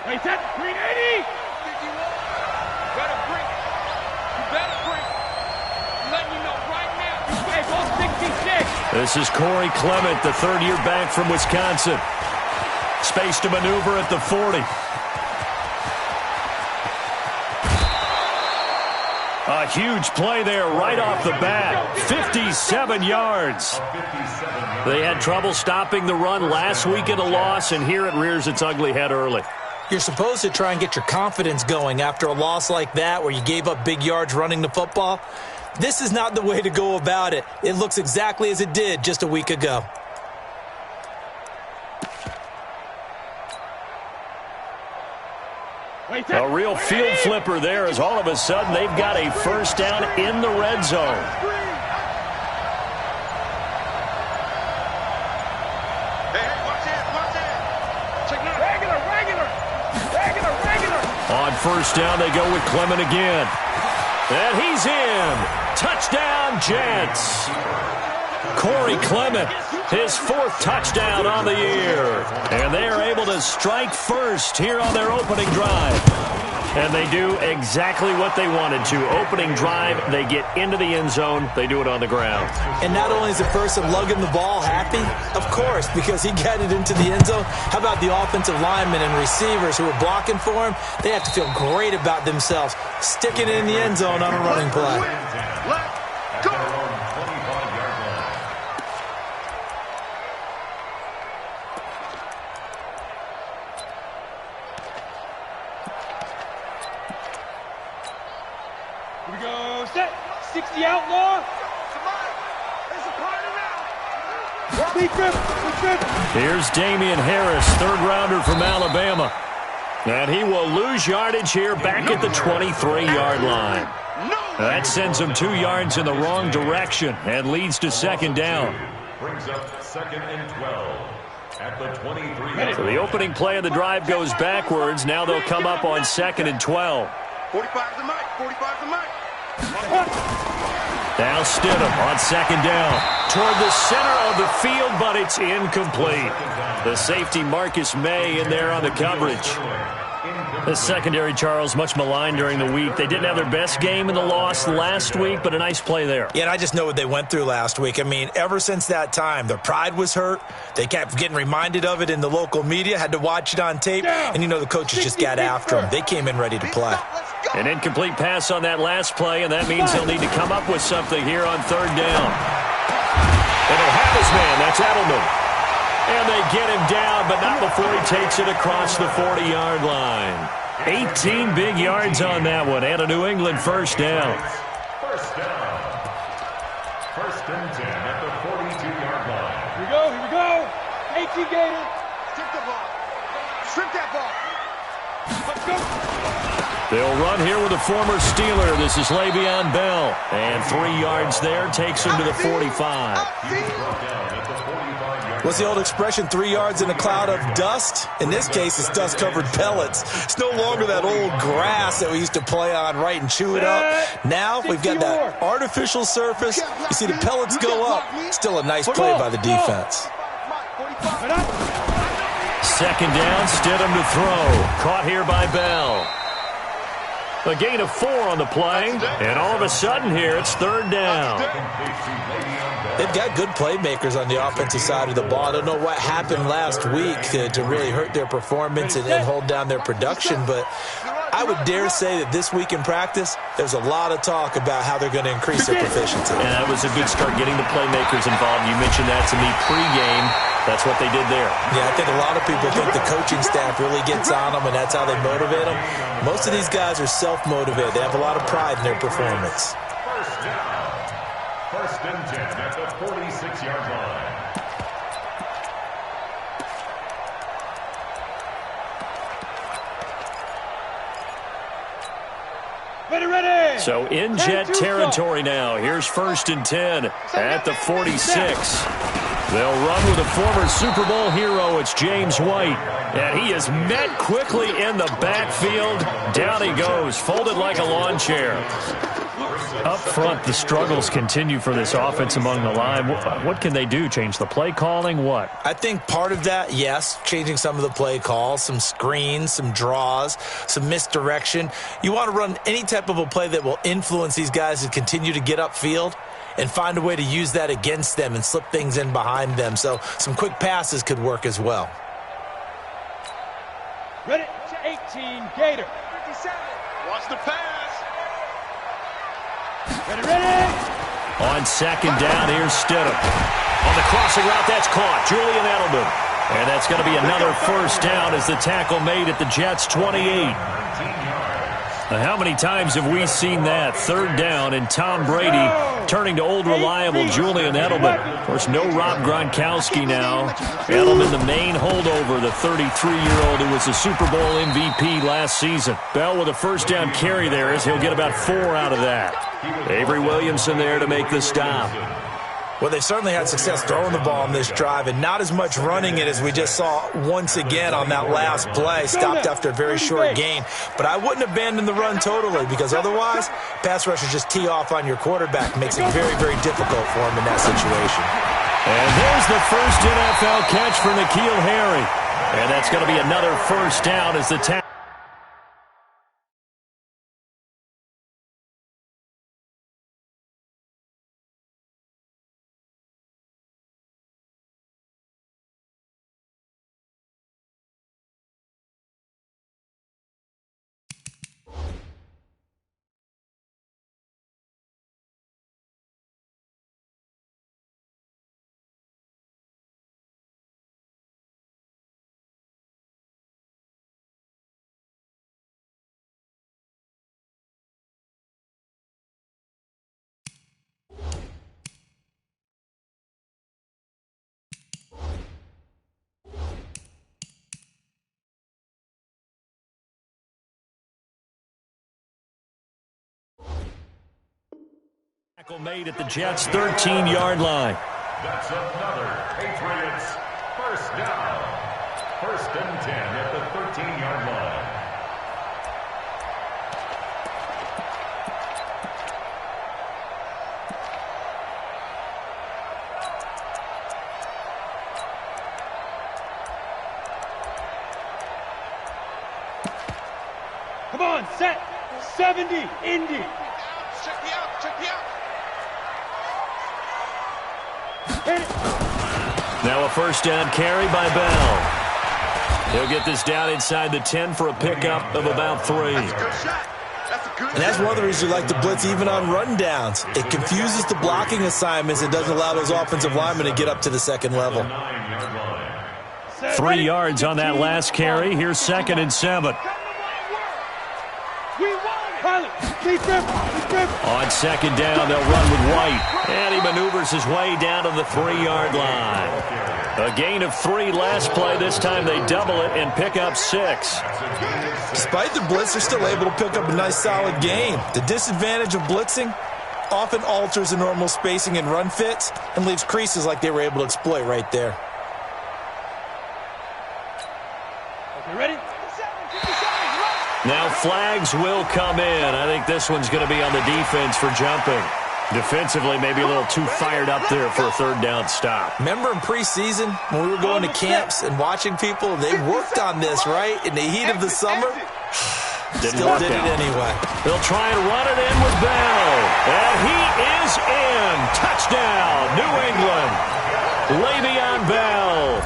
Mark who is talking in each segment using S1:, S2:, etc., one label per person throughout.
S1: Wait, that 380! Better break. You better break. I'm letting you know right now. Hey, ball 66.
S2: This is Corey Clement, the third-year back from Wisconsin. Space to maneuver at the 40. A huge play there right off the bat. 57 yards. They had trouble stopping the run last week in a loss, and here it rears its ugly head early.
S3: You're supposed to try and get your confidence going after a loss like that where you gave up big yards running the football. This is not the way to go about it. It looks exactly as it did just a week ago.
S2: A real field flipper there as all of a sudden they've got a first down in the red zone. On first down, they go with Clement again. And he's in. Touchdown, Jets. Corey Clement, his fourth touchdown on the year. And they are able to strike first here on their opening drive. And they do exactly what they wanted to. Opening drive, they get into the end zone. They do it on the ground.
S3: And not only is the person lugging the ball happy, of course, because he got it into the end zone. How about the offensive linemen and receivers who are blocking for him? They have to feel great about themselves, sticking it in the end zone on a running play.
S4: Let's go.
S1: Here we go. Set. 60 outlaw.
S2: Here's Damian Harris, third rounder from Alabama. And he will lose yardage here back at the 23-yard line. That sends him 2 yards in the wrong direction and leads to second down.
S4: Brings up second and 12 at the 23.
S2: So the opening play of the drive goes backwards. Now they'll come up on second and 12.
S4: 45 the mic. 45 the mic.
S2: Now Stidham on second down. Toward the center of the field, but it's incomplete. The safety Marcus May in there on the coverage. The secondary, Charles, much maligned during the week. They didn't have their best game in the loss last week, but a nice play there.
S3: Yeah, and I just know what they went through last week. I mean, ever since that time, their pride was hurt. They kept getting reminded of it in the local media, had to watch it on tape, and you know the coaches just got after them. They came in ready to play.
S2: An incomplete pass on that last play, and that means he'll need to come up with something here on third down. And he'll have his man. That's Edelman. And they get him down, but not before he takes it across the 40-yard line. 18 big yards on that one, and a New England first down.
S4: First down. First and 10 at the 42-yard line.
S1: Here we go. Here we go. 18 Gator. Strip the ball. Strip that ball. Let's go.
S2: They'll run here with a former Steeler. This is Le'Veon Bell. And 3 yards there takes him to the 45.
S3: What's the old expression, 3 yards in a cloud of dust? In this case, it's dust-covered pellets. It's no longer that old grass that we used to play on, right, and chew it up. Now we've got that artificial surface. You see the pellets go up. Still a nice play by the defense.
S2: Second down, Stidham to throw. Caught here by Bell. A gain of 4 on the play, and all of a sudden here, it's third down.
S3: They've got good playmakers on the offensive side of the ball. I don't know what happened last week to really hurt their performance and hold down their production, but I would dare say that this week in practice, there's a lot of talk about how they're going to increase their proficiency.
S2: And that was a good start, getting the playmakers involved. You mentioned that to me pregame. That's what they did there.
S3: Yeah, I think a lot of people think the coaching staff really gets on them, and that's how they motivate them. Most of these guys are self-motivated. They have a lot of pride in their performance.
S4: First down. First and 10 at the 46-yard line.
S1: Ready.
S2: So in Jet territory now. Here's first and 10 at the 46. They'll run with a former Super Bowl hero. It's James White. And he is met quickly in the backfield. Down he goes, folded like a lawn chair. Up front, the struggles continue for this offense among the line. What can they do? Change the play calling? What?
S3: I think part of that, yes, changing some of the play calls, some screens, some draws, some misdirection. You want to run any type of a play that will influence these guys to continue to get upfield and find a way to use that against them and slip things in behind them. So some quick passes could work as well.
S1: Ready to 18, Gator. 57. Watch the pass. Ready.
S2: On second down, here's Stidham. On the crossing route, that's caught. Julian Edelman. And that's going to be another first down as the tackle made at the Jets' 28. Now, how many times have we seen that? Third down, and Tom Brady turning to old reliable Julian Edelman. Of course, no Rob Gronkowski now. Edelman, the main holdover, the 33-year-old who was the Super Bowl MVP last season. Bell with a first down carry there as he'll get about 4 out of that. Avery Williamson there to make the stop.
S3: Well, they certainly had success throwing the ball on this drive and not as much running it as we just saw once again on that last play. Stopped after a very short gain. But I wouldn't abandon the run totally because otherwise, pass rushers just tee off on your quarterback. Makes it very, very difficult for him in that situation.
S2: And there's the first NFL catch for N'Keal Harry. And that's going to be another first down as the tackle. Tackle made at the Jets' 13-yard line.
S4: That's another Patriots first down. 1st and 10 at the 13-yard line.
S1: Come on, set. 70, Indy.
S5: Check me out.
S2: Now a first down carry by Bell. He'll get this down inside the 10 for a pickup of about 3.
S3: And that's one of the reasons we like to blitz even on rundowns. It confuses the blocking assignments and doesn't allow those offensive linemen to get up to the second level.
S2: 3 yards on that last carry. Here's 2nd and 7. On second down, they'll run with White. And he maneuvers his way down to the 3-yard line. A gain of 3 last play. This time they double it and pick up 6.
S3: Despite the blitz, they're still able to pick up a nice solid gain. The disadvantage of blitzing often alters the normal spacing and run fits and leaves creases like they were able to exploit right there.
S1: Okay, ready?
S2: Now flags will come in. I think this one's going to be on the defense for jumping. Defensively, maybe a little too fired up there for a 3rd down stop.
S3: Remember in preseason when we were going to camps and watching people, they worked on this, right? In the heat of the summer, still did it anyway.
S2: They'll try and run it in with Bell. And he is in. Touchdown, New England. Le'Veon Bell.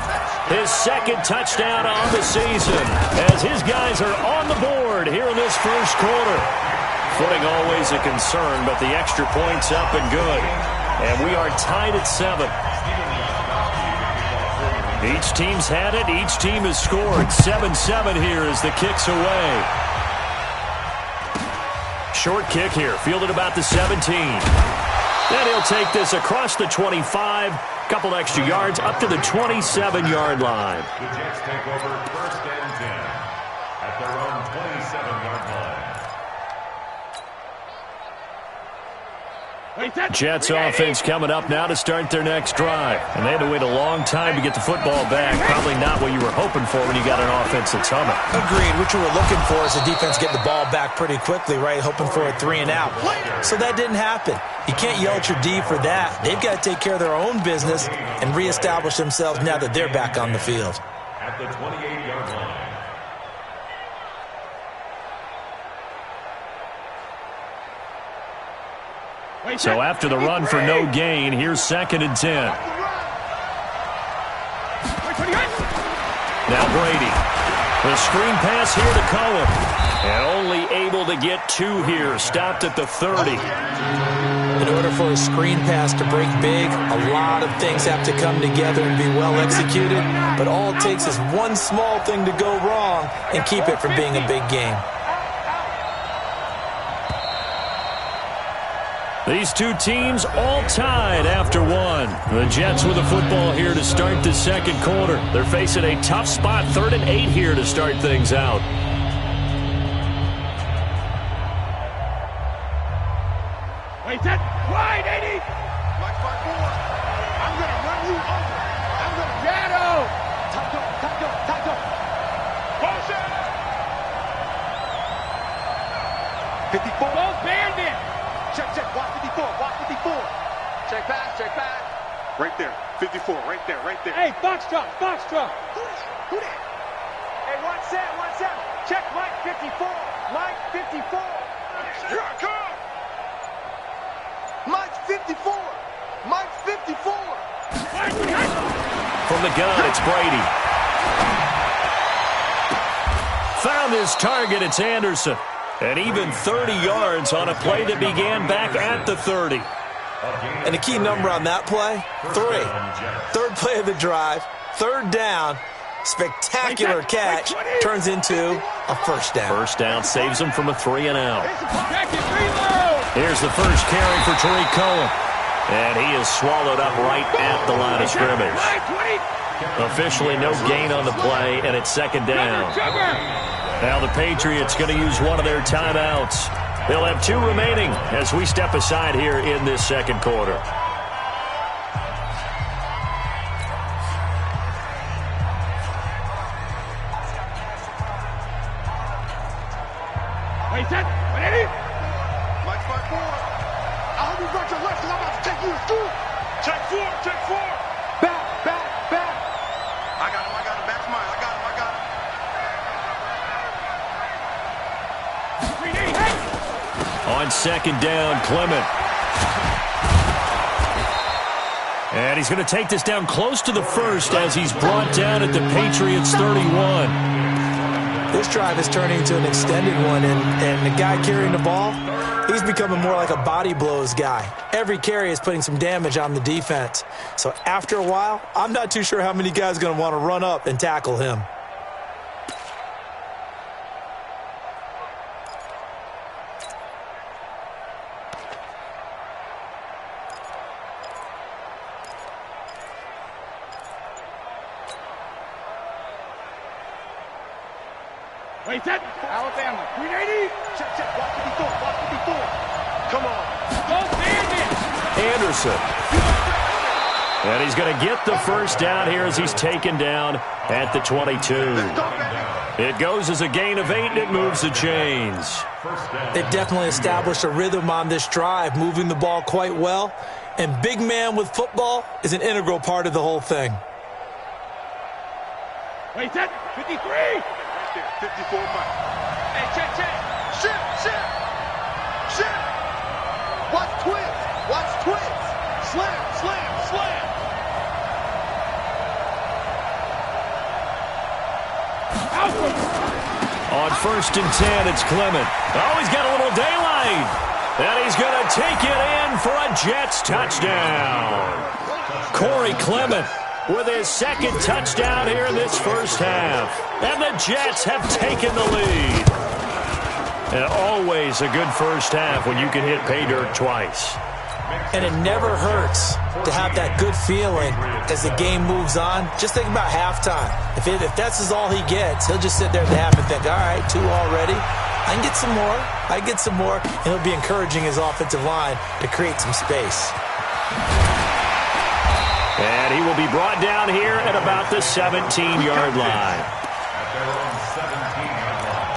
S2: His 2nd touchdown on the season as his guys are on the board here in this first quarter. Footing always a concern, but the extra point's up and good. And we are tied at 7. Each team's had it. Each team has scored. 7-7 here as the kick's away. Short kick here, fielded about the 17. Then he'll take this across the 25. Couple extra yards up to the 27-yard line.
S4: The Jets take over 1st and 10 at their own 27-yard line.
S2: Jets offense coming up now to start their next drive. And they had to wait a long time to get the football back. Probably not what you were hoping for when you got an offense that's humming.
S3: Agreed. What you were looking for is the defense getting the ball back pretty quickly, right? Hoping for a 3 and out. So that didn't happen. You can't yell at your D for that. They've got to take care of their own business and reestablish themselves now that they're back on the field.
S4: At the 28-yard line.
S2: So after the run for no gain, here's 2nd and 10. Now Brady. The screen pass here to Cohen. And only able to get 2 here. Stopped at the 30.
S3: In order for a screen pass to break big, a lot of things have to come together and be well executed. But all it takes is one small thing to go wrong and keep it from being a big game.
S2: These two teams all tied after 1. The Jets with the football here to start the second quarter. They're facing a tough spot, 3rd and 8 here to start things out.
S1: Wait, that wide, 80. Watch my board. I'm going to run you over. I'm going to Shadow. Taco. Motion. 54. Both bandit. Check. Watch 54. Check pass. Right there. 54. Right there. Hey, Foxtrot. Who that? Hey, one set. Check Mike 54. Mike 54. Here I come. Mike 54.
S2: From the gun, it's Brady. Found his target. It's Anderson. And even 30 yards on a play that began back at the 30.
S3: And a key number on that play, 3. 3rd play of the drive, 3rd down, spectacular catch, turns into a first down.
S2: First down saves him from a 3 and out. Here's the first carry for Tariq Cohen. And he is swallowed up right at the line of scrimmage. Officially no gain on the play, and it's 2nd down. Now the Patriots going to use one of their timeouts. They'll have 2 remaining as we step aside here in this second quarter.
S1: Wait, that 180. Mike 54. I hope you got your left because I'm about to take you to school. Check 4. Back. I got him. Back's mine. I got him.
S2: On 2nd down, Clement. And he's going to take this down close to the 1st as he's brought down at the Patriots 31.
S3: This drive is turning into an extended one, and the guy carrying the ball, he's becoming more like a body blows guy. Every carry is putting some damage on the defense. So after a while, I'm not too sure how many guys are going to want to run up and tackle him.
S1: Wait, that Alabama. 380. Check. Watch 54. Come on. Go bandit.
S2: Anderson. And he's going to get the first down here as he's taken down at the 22. It goes as a gain of 8, and it moves the chains.
S3: They've definitely established a rhythm on this drive, moving the ball quite well. And big man with football is an integral part of the whole thing.
S1: Wait, that 53. 54 Mike. Hey, check. Shit. Watch twins. Slam.
S2: On 1st and 10, it's Clement. Oh, he's got a little daylight. And he's going to take it in for a Jets touchdown. Corey Clement with his 2nd touchdown here in this first half. And the Jets have taken the lead. And always a good first half when you can hit pay dirt twice.
S3: And it never hurts to have that good feeling as the game moves on. Just think about halftime. If that's all he gets, he'll just sit there at the half and think, all right, 2 already. I can get some more, and he'll be encouraging his offensive line to create some space.
S2: And he will be brought down here at about the 17-yard line.
S4: At their own 17-yard line.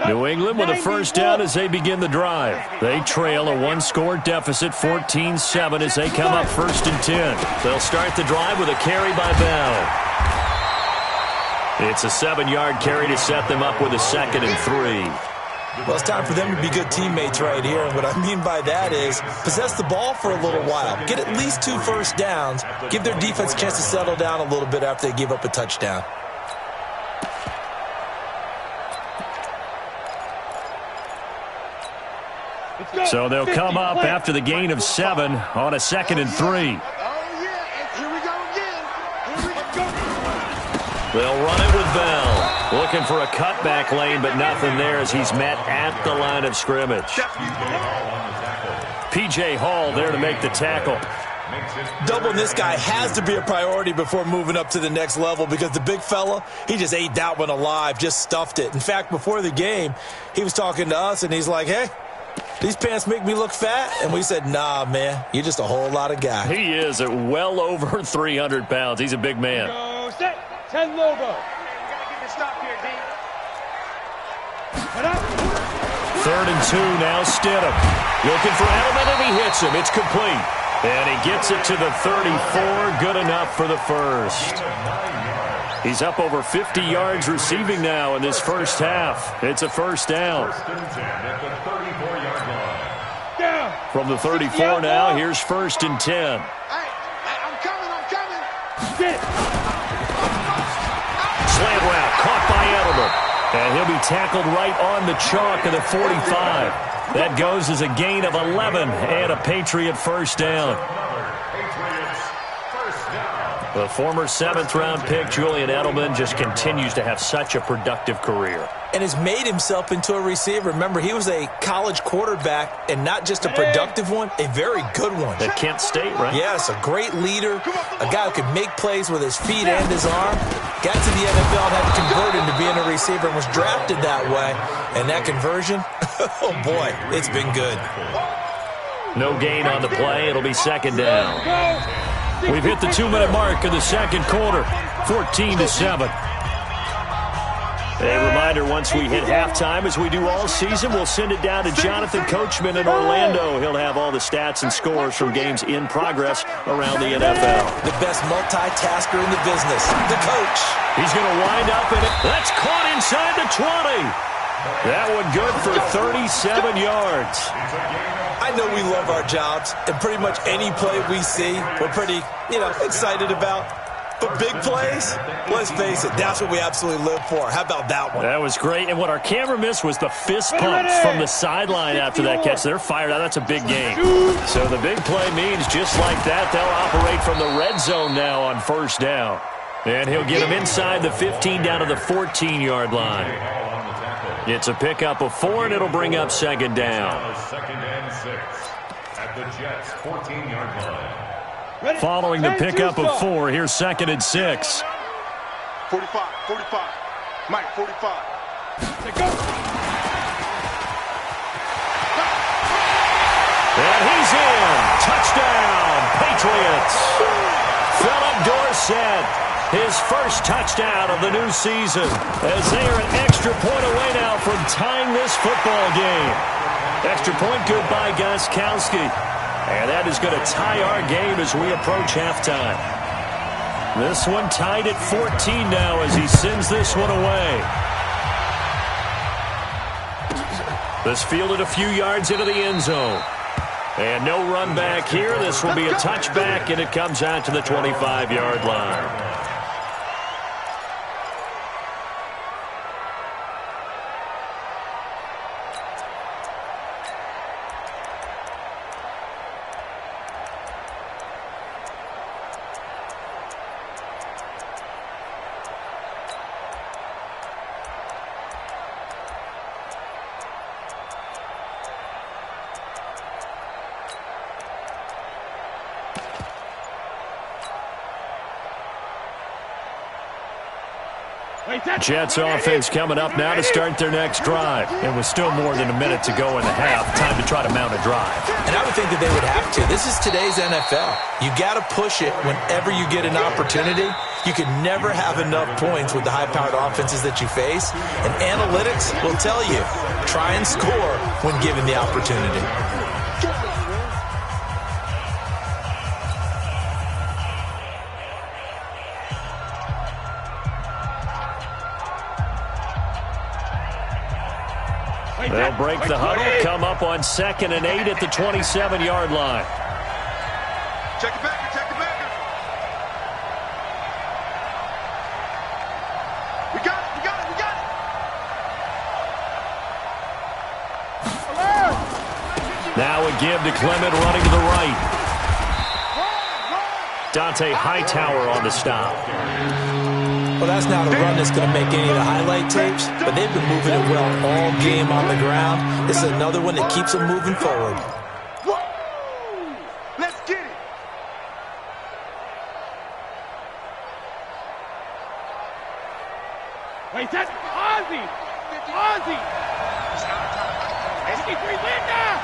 S2: New England with a first down as they begin the drive. They trail a one-score deficit, 14-7, as they come up 1st and 10. They'll start the drive with a carry by Bell. It's a 7-yard carry to set them up with a 2nd and 3.
S3: Well, it's time for them to be good teammates right here. And what I mean by that is possess the ball for a little while. Get at least 2 first downs. Give their defense a chance to settle down a little bit after they give up a touchdown.
S2: So they'll come up after the gain of 7 on a 2nd and 3. They'll run it with Bell. Looking for a cutback lane, but nothing there as he's met at the line of scrimmage. P.J. Hall there to make the tackle.
S3: Doubling this guy has to be a priority before moving up to the next level because the big fella, he just ate that one alive, just stuffed it. In fact, before the game, he was talking to us, and he's like, hey, these pants make me look fat? And we said, nah, man, you're just a whole lot of guy.
S2: He is at well over 300 pounds. He's a big man.
S1: Go set. 10 logo. You gotta get the stop here, D. Put up.
S2: 3rd and 2 now, Stidham. Looking for Edelman, and he hits him. It's complete. And he gets it to the 34. Good enough for the first. He's up over 50 yards receiving now in this first half. It's a first down.
S4: 1st and 10 at the 34-yard line.
S1: Down.
S2: From the 34 now, here's 1st and 10.
S1: Hey, I'm coming. Get.
S2: Slant route caught by Edelman. And he'll be tackled right on the chalk of the 45. That goes as a gain of 11 and a Patriot first down. The former 7th-round pick, Julian Edelman, just continues to have such a productive career.
S3: And has made himself into a receiver. Remember, he was a college quarterback, and not just a productive one, a very good one.
S2: At Kent State, right?
S3: Yes, a great leader, a guy who could make plays with his feet and his arm. Got to the NFL and had to convert into being a receiver and was drafted that way. And that conversion, oh boy, it's been good.
S2: No gain on the play. It'll be 2nd down. We've hit the 2-minute mark of the 2nd quarter, 14-7. A reminder, once we hit halftime, as we do all season, we'll send it down to Jonathan Coachman in Orlando. He'll have all the stats and scores from games in progress around the NFL.
S3: The best multitasker in the business, the coach.
S2: He's going to wind up in it. That's caught inside the 20. That one good for 37 yards.
S3: I know we love our jobs, and pretty much any play we see, we're pretty, excited about. But big plays, let's face it, that's what we absolutely live for. How about that one?
S2: That was great, and what our camera missed was the fist pumps from the sideline after that catch. They're fired out. That's a big game. So the big play means just like that, they'll operate from the red zone now on 1st down. And he'll get him inside the 15 down to the 14-yard line. It's a pickup of 4, and it'll bring up 2nd down.
S4: 2nd and 6 at the Jets' 14-yard line.
S2: Following the pickup of 4, here's 2nd and 6.
S1: 45. Mike, 45.
S2: And he's in. Touchdown, Patriots. Philip Dorsett, his first touchdown of the new season, as they are an extra point away now from tying this football game. Extra point good by Gostkowski. And that is going to tie our game as we approach halftime. This one tied at 14 now as he sends this one away. This fielded a few yards into the end zone. And no run back here. This will be a touchback, and it comes out to the 25-yard line. Jets offense coming up now to start their next drive. It was still more than a minute to go in the half. Time to try to mount a drive.
S3: And I would think that they would have to. This is today's NFL. You got to push it whenever you get an opportunity. You can never have enough points with the high-powered offenses that you face. And analytics will tell you, try and score when given the opportunity.
S2: They'll break the huddle, come up on 2nd and 8 at the 27-yard line.
S1: Check it back, check it back. We got it, we got it, we got it.
S2: Now a give to Clement running to the right. Dante Hightower on the stop.
S3: Well, that's not a run that's going to make any of the highlight tapes, but they've been moving it well all game on the ground. This is another one that keeps them moving forward.
S1: Let's get it.
S5: Wait, that's Ozzy! Ozzy! 53 Linda!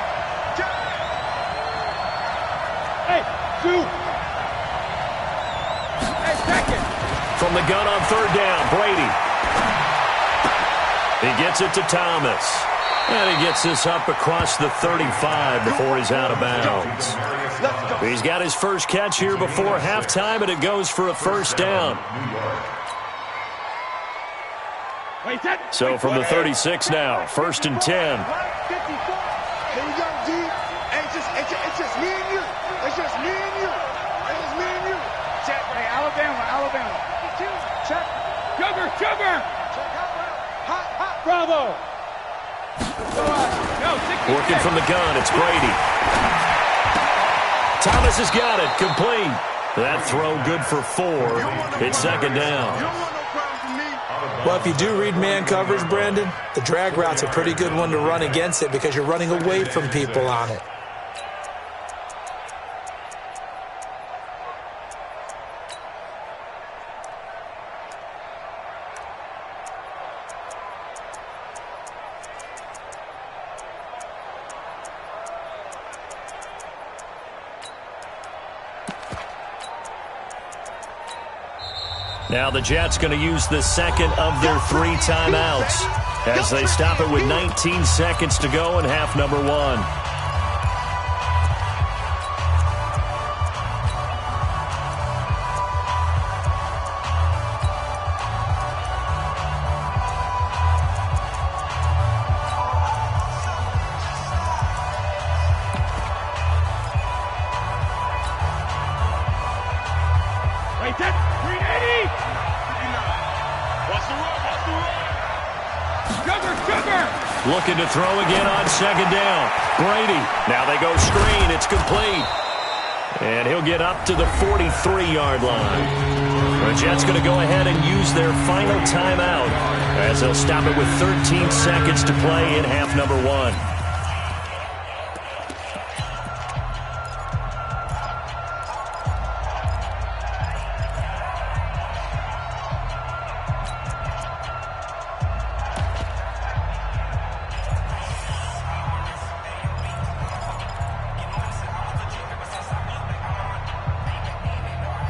S5: Hey, shoot! Hey, second!
S2: From the gun on 3rd down, Brady. He gets it to Thomas. And he gets this up across the 35 before he's out of bounds. He's got his first catch here before halftime, and it goes for a 1st down. So from the 36 now, 1st and 10.
S1: Here we go, D. It's just me and you. It's just me and you. It's just me and you.
S5: Check, hey, Alabama.
S1: Check.
S5: Sugar!
S1: Check. Hot.
S5: Bravo! No,
S2: Working from the gun, it's Brady. Thomas has got it, complete. That throw good for 4. It's 2nd down.
S3: Well, if you do read man coverage, Brandon, the drag route's a pretty good one to run against it because you're running away from people on it.
S2: Now the Jets going to use the 2nd of their 3 timeouts as they stop it with 19 seconds to go in half number 1. Looking to throw again on 2nd down. Brady. Now they go screen. It's complete. And he'll get up to the 43-yard line. The Jets going to go ahead and use their final timeout as they'll stop it with 13 seconds to play in half number 1.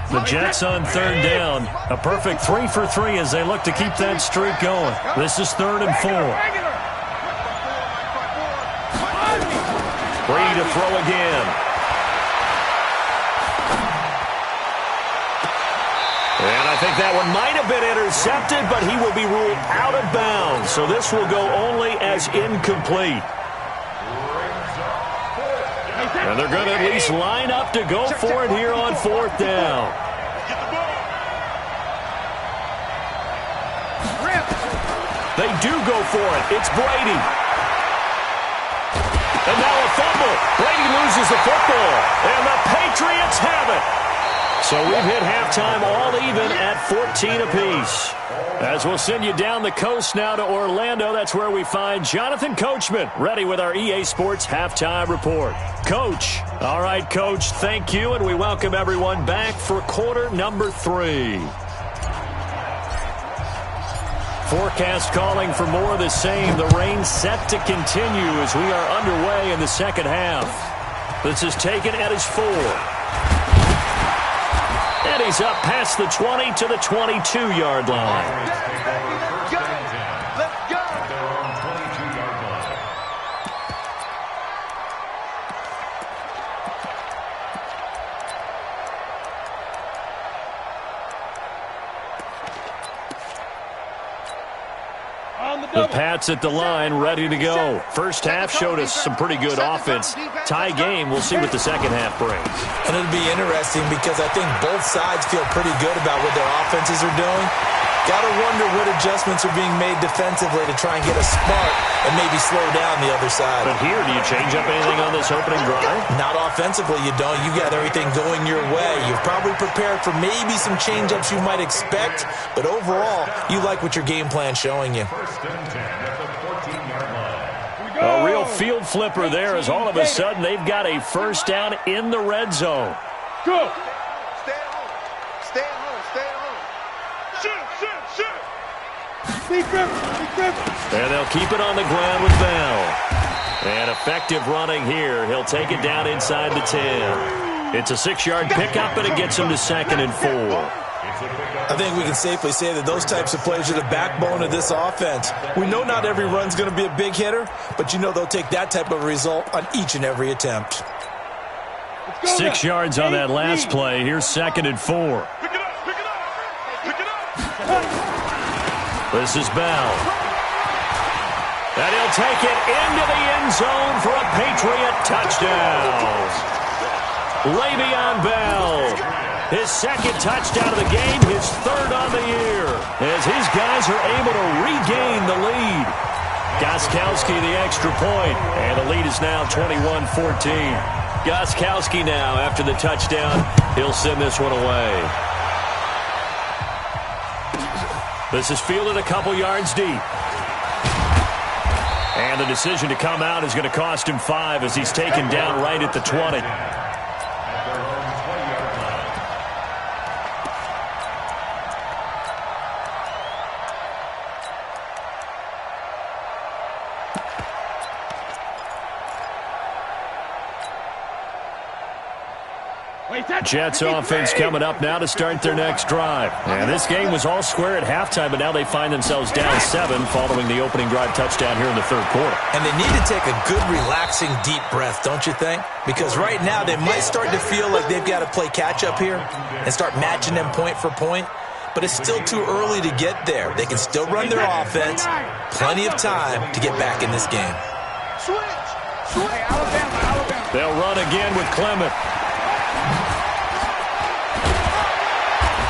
S2: The Jets on 3rd down. A perfect 3 for 3 as they look to keep that streak going. This is 3rd and 4. Brady to throw again. And I think that one might have been intercepted, but he will be ruled out of bounds. So this will go only as incomplete. And they're going to at least line up to go for it here on 4th down. They do go for it. It's Brady. And now a fumble. Brady loses the football. And the Patriots have it. So we've hit halftime all even at 14 apiece. As we'll send you down the coast now to Orlando, that's where we find Jonathan Coachman ready with our EA Sports Halftime Report. Coach. All right, Coach, thank you, and we welcome everyone back for quarter number 3. Forecast calling for more of the same. The rain set to continue as we are underway in the second half. This is taken at his 4. And he's up past the 20 to the 22-yard line. The Pats at the line, ready to go. First half showed us some pretty good offense. Tie game, we'll see what the second half brings.
S3: And it'll be interesting because I think both sides feel pretty good about what their offenses are doing. Got to wonder what adjustments are being made defensively to try and get a spark and maybe slow down the other side.
S2: But here, do you change up anything on this opening drive?
S3: Not offensively, you don't. You got everything going your way. You've probably prepared for maybe some change-ups you might expect, but overall, you like what your game plan's showing you.
S2: A real field flipper there as all of a sudden they've got a first down in the red zone.
S5: Go!
S1: Stay at home. Stay at home. Stay at home. Shoot.
S2: And they'll keep it on the ground with Bell. And effective running here. He'll take it down inside the 10. It's a 6-yard pickup, and it gets him to 2nd and 4.
S3: I think we can safely say that those types of plays are the backbone of this offense. We know not every run's going to be a big hitter, but you know they'll take that type of result on each and every attempt.
S2: 6 yards on that last play. Here's 2nd and 4. This is Bell. And he'll take it into the end zone for a Patriot touchdown. Le'Veon Bell. His 2nd touchdown of the game, his 3rd on the year, as his guys are able to regain the lead. Gostkowski the extra point, and the lead is now 21-14. Gostkowski now, after the touchdown, he'll send this one away. This is fielded a couple yards deep. And the decision to come out is going to cost him 5 as he's taken down right at the 20. Jets offense coming up now to start their next drive. And this game was all square at halftime, but now they find themselves down 7 following the opening drive touchdown here in the 3rd quarter.
S3: And they need to take a good, relaxing, deep breath, don't you think? Because right now they might start to feel like they've got to play catch-up here and start matching them point for point. But it's still too early to get there. They can still run their offense. Plenty of time to get back in this game.
S5: Switch. Hey, Alabama.
S2: They'll run again with Clement.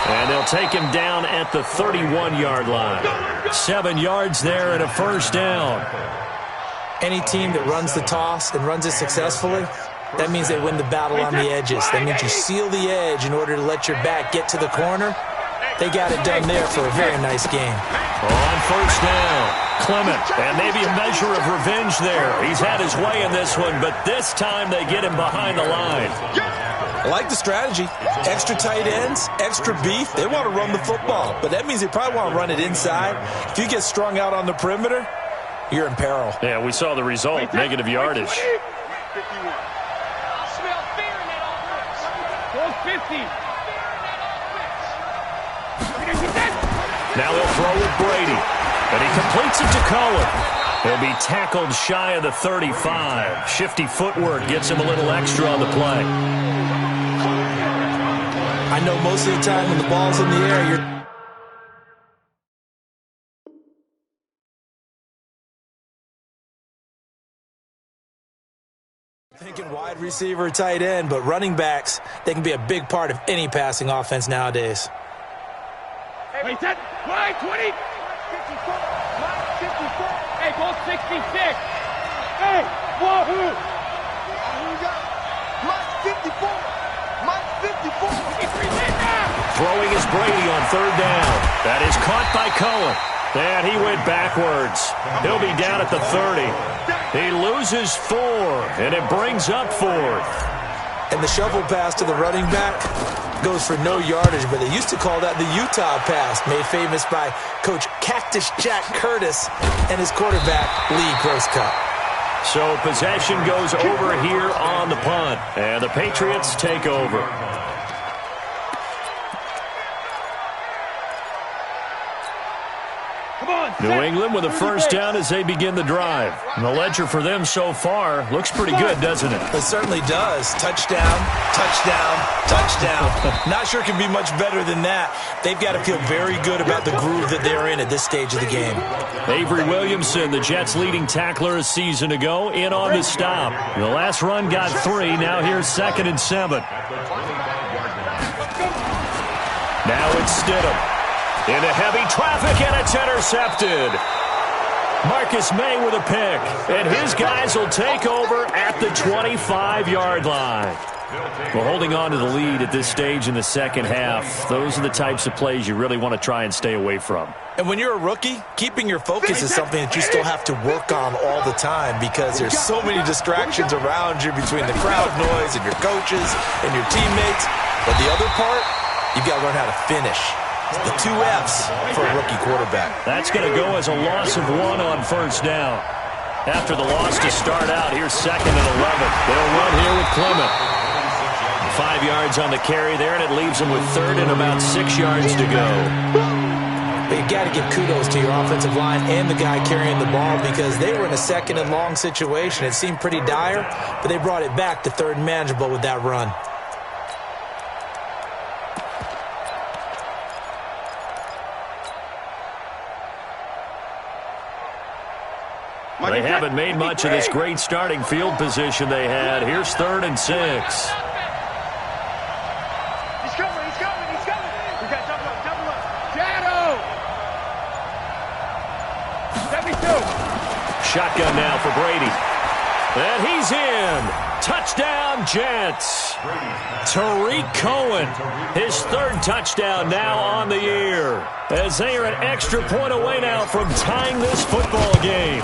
S2: And they'll take him down at the 31-yard line. 7 yards there and a first down.
S3: Any team that runs the toss and runs it successfully, that means they win the battle on the edges. That means you seal the edge in order to let your back get to the corner. They got it done there for a very nice game.
S2: On first down, Clement. And maybe a measure of revenge there. He's had his way in this one, but this time they get him behind the line.
S3: I like the strategy. Extra tight ends, extra beef. They want to run the football, but that means they probably want to run it inside. If you get strung out on the perimeter, you're in peril.
S2: Yeah, we saw the result, negative yardage.
S5: 51.
S6: Smell fear in that offense.
S5: 50.
S2: Now they'll throw with Brady, and he completes it to Cohen. He'll be tackled shy of the 35. Shifty footwork gets him a little extra on the play.
S3: I know most of the time when the ball's in the air, you're thinking wide receiver, tight end, but running backs, they can be a big part of any passing offense nowadays.
S5: Hey, set. Wide 20. 54. Hey, ball 66. Hey, wahoo.
S1: Here we go. Mike 54. Mike 54.
S2: Throwing is Brady on 3rd down. That is caught by Cohen. And he went backwards. He'll be down at the 30. He loses 4, and it brings up 4th.
S3: And the shovel pass to the running back, goes for no yardage, but they used to call that the Utah pass, made famous by Coach Cactus Jack Curtis and his quarterback, Lee Grosscup.
S2: So possession goes over here on the punt, and the Patriots take over. New England with a first down as they begin the drive. And the ledger for them so far looks pretty good, doesn't it?
S3: It certainly does. Touchdown, touchdown, touchdown. Not sure it can be much better than that. They've got to feel very good about the groove that they're in at this stage of the game.
S2: Avery Williamson, the Jets' leading tackler a season ago, in on the stop. The last run got 3. Now here's 2nd and 7. Now it's Stidham. Into heavy traffic, and it's intercepted. Marcus May with a pick, and his guys will take over at the 25-yard line. Well, holding on to the lead at this stage in the second half, those are the types of plays you really want to try and stay away from.
S3: And when you're a rookie, keeping your focus is something that you still have to work on all the time because there's so many distractions around you between the crowd noise and your coaches and your teammates. But the other part, you've got to learn how to finish. The 2 F's for a rookie quarterback.
S2: That's going to go as a loss of 1 on first down. After the loss to start out, here's 2nd and 11. They'll run here with Clement. 5 yards on the carry there, and it leaves them with 3rd and about 6 yards to go.
S3: But you got to give kudos to your offensive line and the guy carrying the ball because they were in a 2nd and long situation. It seemed pretty dire, but they brought it back to 3rd and manageable with that run.
S2: They haven't made much of this great starting field position they had. Here's 3rd and 6.
S5: He's coming, he's coming, he's coming. We got double up. Shadow! 72.
S2: Shotgun now for Brady. And he's in. Touchdown, Jets. Tariq Cohen, his 3rd touchdown now on the year. As they are an extra point away now from tying this football game.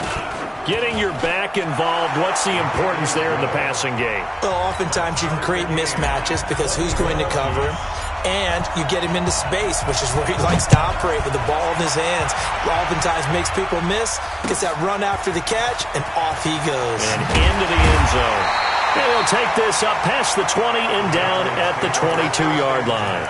S2: Getting your back involved, what's the importance there in the passing game?
S3: Well, oftentimes you can create mismatches because who's going to cover him? And you get him into space, which is where he likes to operate with the ball in his hands. Oftentimes makes people miss, gets that run after the catch, and off he goes.
S2: And into the end zone. And he'll take this up past the 20 and down at the 22-yard line.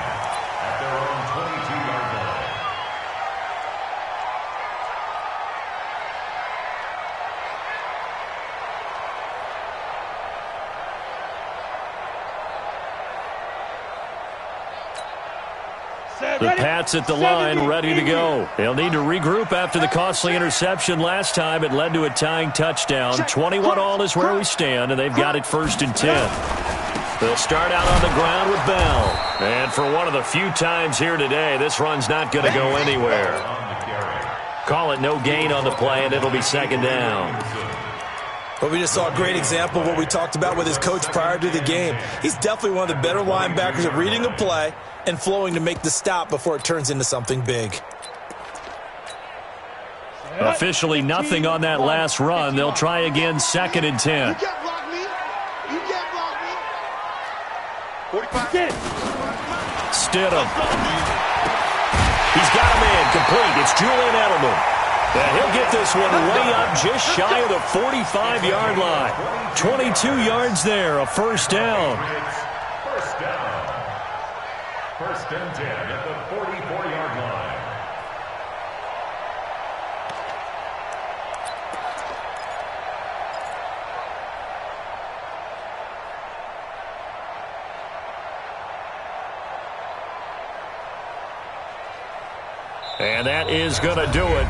S2: The Pats at the line, ready to go. They'll need to regroup after the costly interception last time. It led to a tying touchdown. 21-all is where we stand, and they've got it 1st and 10. They'll start out on the ground with Bell. And for one of the few times here today, this run's not going to go anywhere. Call it no gain on the play, and it'll be 2nd down.
S3: But we just saw a great example of what we talked about with his coach prior to the game. He's definitely one of the better linebackers at reading a play and flowing to make the stop before it turns into something big.
S2: Officially nothing on that last run. They'll try again 2nd and 10.
S1: You can't block me. You can't block me. 45.
S2: Stidham. He's got a man complete. It's Julian Edelman. And he'll get this one way up just shy of the 45-yard line. 22 yards there, a first down.
S4: First down. 1st and 10 at the 44-yard line.
S2: And that is going to do it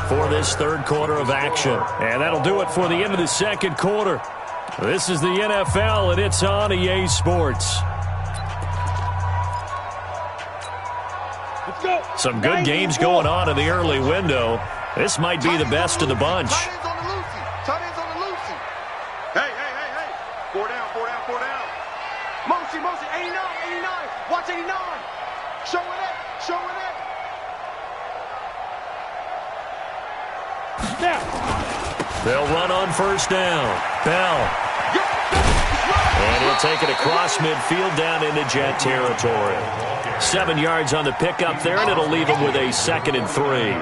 S2: for this 3rd quarter of action. And that'll do it for the end of the 2nd quarter. This is the NFL, and it's on EA Sports.
S5: Let's go.
S2: Some good games going on in the early window. This might be the best of the bunch.
S1: Tight ends on the Lucy. Tight ends on the Lucy. Hey. 4 down. Motion. 89. Watch 89. Showing it.
S5: Now.
S2: They'll run on first down. Bell. And he'll take it across midfield down into Jet territory. 7 yards on the pickup there, and it'll leave him with a 2nd and 3.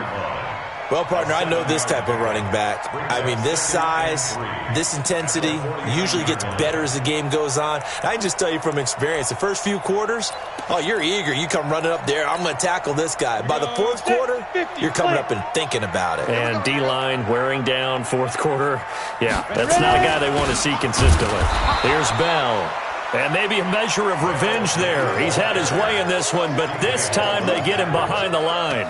S3: Well, partner, I know this type of running back. I mean, this size, this intensity usually gets better as the game goes on. I can just tell you from experience, the first few quarters, oh, you're eager. You come running up there, I'm going to tackle this guy. By the 4th quarter, you're coming up and thinking about it.
S2: And D-line wearing down 4th quarter. Yeah, that's not a guy they want to see consistently. Here's Bell. And maybe a measure of revenge there. He's had his way in this one, but this time they get him behind the line.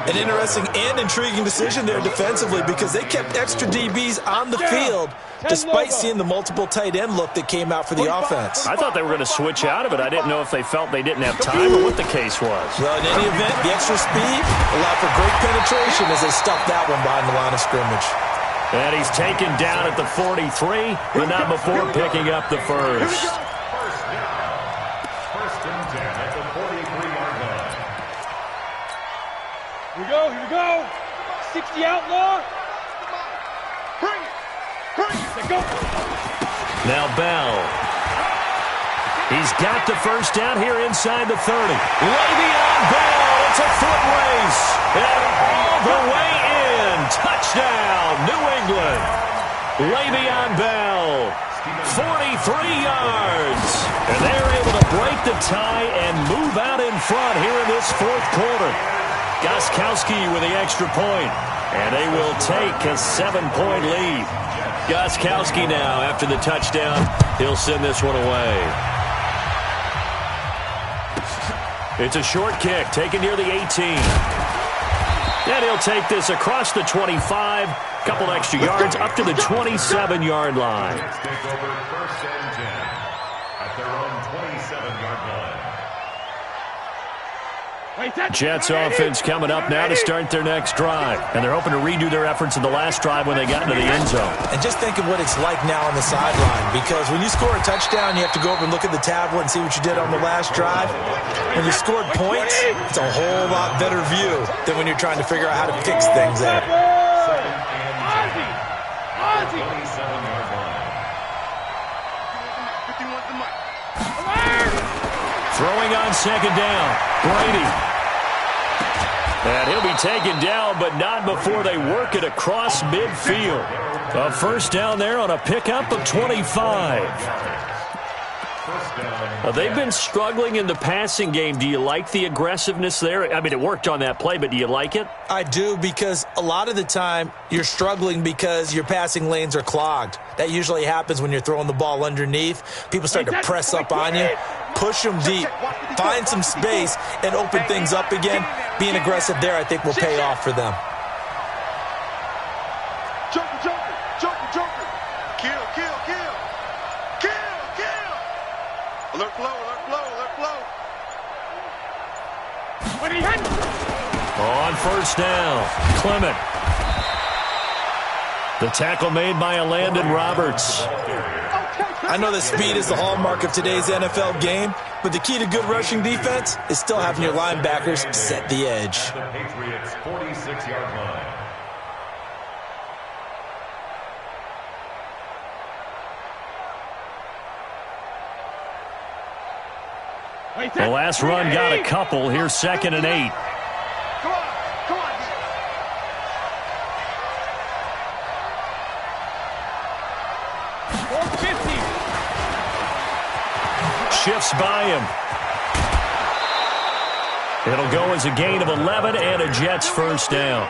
S3: An interesting and intriguing decision there defensively because they kept extra DBs on the field despite seeing the multiple tight end look that came out for the offense.
S2: I thought they were going to switch out of it. I didn't know if they felt they didn't have time or what the case was.
S3: Well, in any event, the extra speed allowed for great penetration as they stuffed that one behind the line of scrimmage.
S2: And he's taken down at the 43, but not before picking up the first.
S4: First down. First and 10 at the 43-yard line.
S5: Here we go. 60 outlaw. Bring it. Let's go.
S2: Now Bell. He's got the first down here inside the 30. Le'Veon Bell. It's a foot race. And all the way in. Touchdown, New England. Le'Veon Bell. 43 yards. And they're able to break the tie and move out in front here in this 4th quarter. Gostkowski with the extra point. And they will take a 7-point lead. Gostkowski now, after the touchdown, he'll send this one away. It's a short kick, taken near the 18. And he'll take this across the 25, couple extra yards, up to the 27-yard line.
S4: Take over first and 10 at their own 27-yard line.
S2: Jets offense coming up now to start their next drive. And they're hoping to redo their efforts in the last drive when they got into the end zone.
S3: And just think of what it's like now on the sideline, because when you score a touchdown, you have to go over and look at the tablet and see what you did on the last drive. When you scored points, it's a whole lot better view than when you're trying to figure out how to fix things there.
S4: Ozzy. 27-yard line.
S2: Throwing on second down, Brady. And he'll be taken down, but not before they work it across midfield. A first down there on a pickup of 25. They've been struggling in the passing game. Do you like the aggressiveness there? I mean, it worked on that play, but do you like it?
S3: I do, because a lot of the time you're struggling because your passing lanes are clogged. That usually happens when you're throwing the ball underneath. People start to press up on you. Push them deep, find some space, and open things up again. Being aggressive there, I think, will pay off for them.
S1: Joker. Kill. Alert flow.
S2: On first down, Clement. The tackle made by Landon Roberts.
S3: I know that speed is the hallmark of today's NFL game, but the key to good rushing defense is still having your linebackers set the edge.
S4: The Patriots' 46-yard line.
S2: The last run got a couple. Here's 2nd and 8.
S5: Come on.
S2: Shifts by him. It'll go as a gain of 11 and a Jets first down.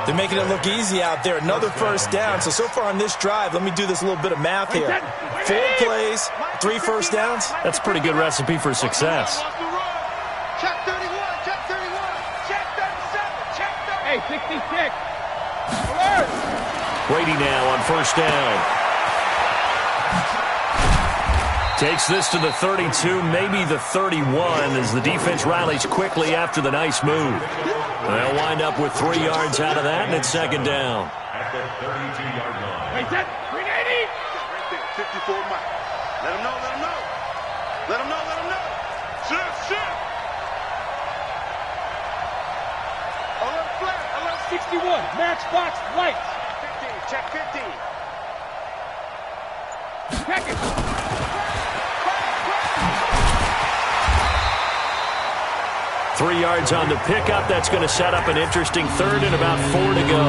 S3: They're making it look easy out there. Another first down. So far on this drive, let me do this little bit of math here. 4 plays, 3 first downs.
S2: That's a pretty good recipe for success.
S5: Check 31. Check 37. Check 30. Hey, 66. Alert.
S2: Brady now on first down. Takes this to the 32, maybe the 31, as the defense rallies quickly after the nice move. They'll wind up with 3 yards out of that, and it's 2nd down.
S4: At the 32-yard line.
S5: Wait, that 380.
S1: Right there, 54 Mike. Let him know. Shift.
S5: Alert flat. Alert 61. Matchbox lights.
S1: Check 15.
S5: Check it.
S2: 3 yards on the pickup. That's going to set up an interesting third and about 4 to go.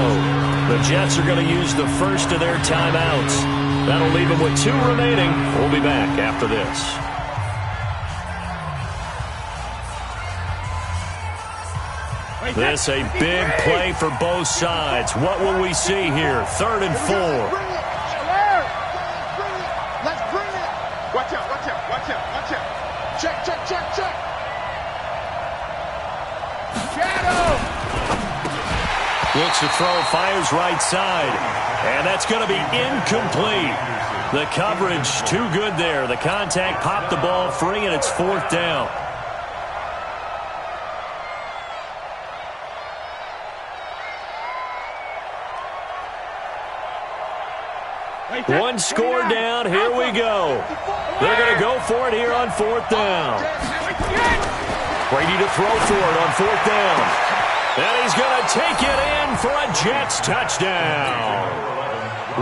S2: The Jets are going to use the first of their timeouts. That'll leave them with 2 remaining. We'll be back after this. This a big play for both sides. What will we see here? 3rd and 4.
S1: Let's bring it. Watch out, watch out, watch out, watch out. Check, check, check, check.
S5: Shadow.
S2: Looks to throw, fires right side. And that's going to be incomplete. The coverage too good there. The contact popped the ball free, and it's 4th down. One score down. Here we go. They're going to go for it here on 4th down. Brady to throw for it on 4th down. And he's going to take it in for a Jets touchdown.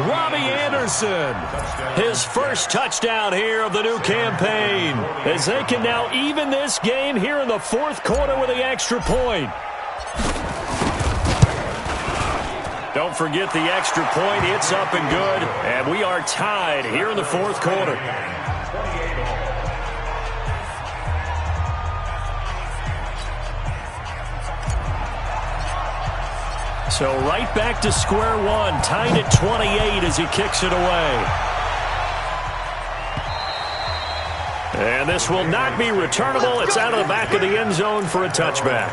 S2: Robbie Anderson, his first touchdown here of the new campaign, as they can now even this game here in the 4th quarter with the extra point. Don't forget the extra point. It's up and good, and we are tied here in the 4th quarter. So right back to square one, tied at 28 as he kicks it away. And this will not be returnable. It's out of the back of the end zone for a touchback.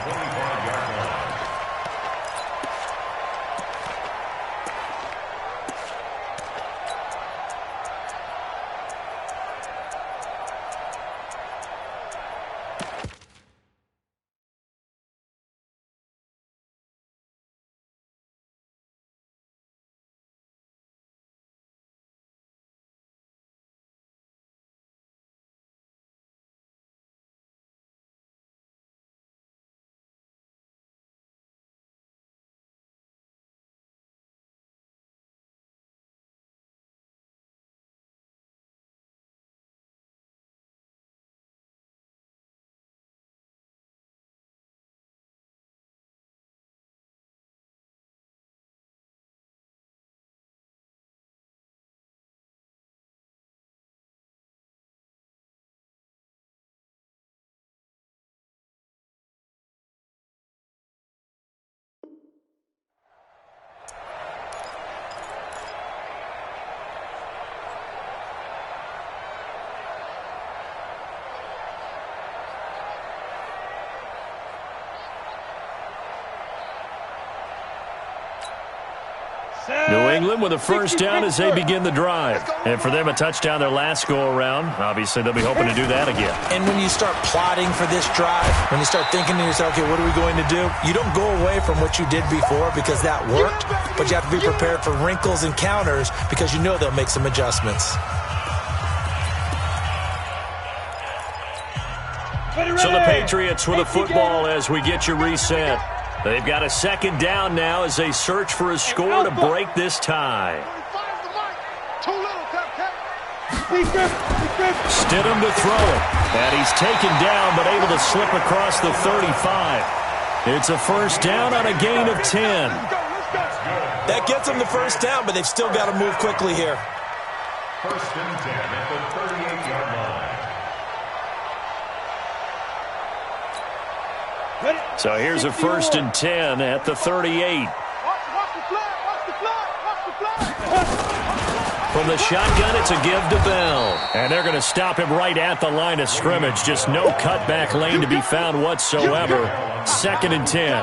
S2: New England with a first down as they begin the drive. And for them, a touchdown their last go-around. Obviously, they'll be hoping to do that again.
S3: And when you start plotting for this drive, when you start thinking to yourself, okay, what are we going to do? You don't go away from what you did before because that worked, but you have to be prepared for wrinkles and counters because you know they'll make some adjustments.
S2: So the Patriots with a football as we get you reset. They've got a second down now as they search for a score to break this tie. Stidham to throw it. And he's taken down but able to slip across the 35. It's a first down on a gain of 10.
S3: That gets them the first down, but they've still got to move quickly here.
S4: First and 10 at the 38-yard line.
S2: So here's a first and 10 at the 38. From the shotgun, it's a give to Bell. And they're going to stop him right at the line of scrimmage. Just no cutback lane to be found whatsoever. Second and 10.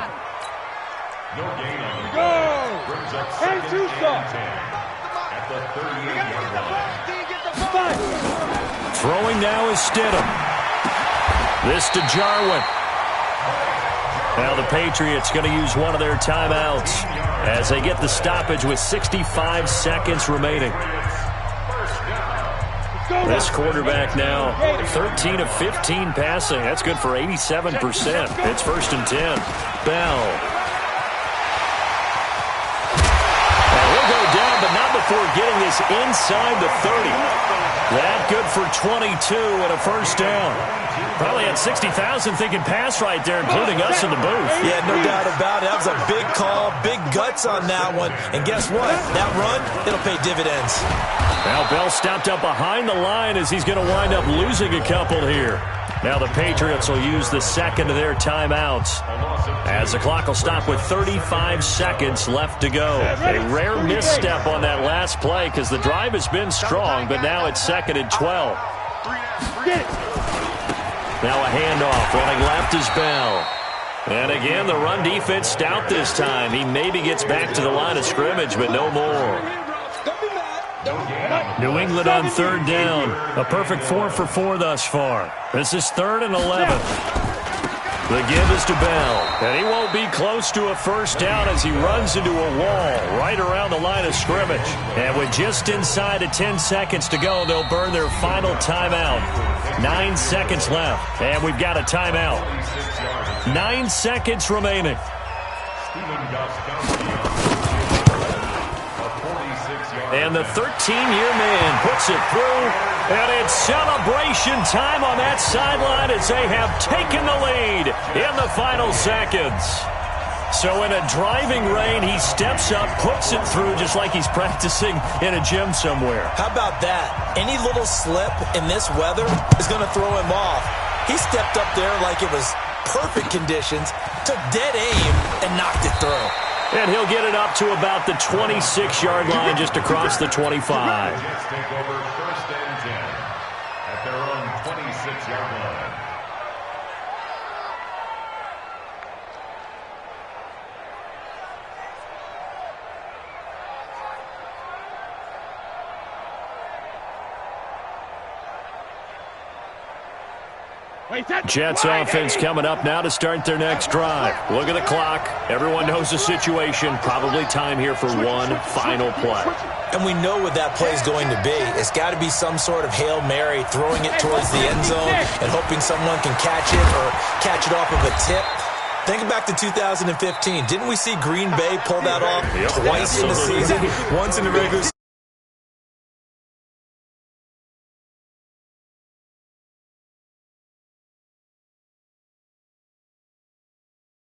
S4: No gain on the go. Brings up second and 10 at the 38-yard line.
S2: Throwing now is Stidham. This to Jarwin. Now the Patriots going to use one of their timeouts as they get the stoppage with 65 seconds remaining. This quarterback now 13 of 15 passing. That's good for 87%. It's first and 10. Bell. And he'll go down, but not before getting this inside the 30. That good for 22 and a first down. Probably had 60,000 thinking pass right there, including us in the booth.
S3: Yeah, no doubt about it. That was a big call, big guts on that one. And guess what? That run, it'll pay dividends.
S2: Now Bell stopped up behind the line as he's going to wind up losing a couple here. Now the Patriots will use the second of their timeouts as the clock will stop with 35 seconds left to go. A rare misstep on that last play because the drive has been strong, but now it's 2nd and 12. Now a handoff. Running left is Bell. And again, the run defense stout this time. He maybe gets back to the line of scrimmage, but no more. New England on 3rd down. A perfect 4 for 4 thus far. This is 3rd and 11. The give is to Bell. And he won't be close to a first down as he runs into a wall right around the line of scrimmage. And with just inside of 10 seconds to go, they'll burn their final timeout. 9 seconds left. And we've got a timeout. 9 seconds remaining. And the 13-year man puts it through. And it's celebration time on that sideline as they have taken the lead in the final seconds. So in a driving rain, he steps up, puts it through just like he's practicing in a gym somewhere.
S3: How about that? Any little slip in this weather is going to throw him off. He stepped up there like it was perfect conditions, took dead aim, and knocked it through.
S2: And he'll get it up to about the 26-yard line just across the 25.
S4: Jets take over 1st and 10 at their own 26-yard line.
S2: Jets offense coming up now to start their next drive. Look at the clock. Everyone knows the situation. Probably time here for one final play.
S3: And we know what that play is going to be. It's got to be some sort of Hail Mary, throwing it towards the end zone and hoping someone can catch it or catch it off of a tip. Think back to 2015. Didn't we see Green Bay pull that off twice in the season? Once in the regular season.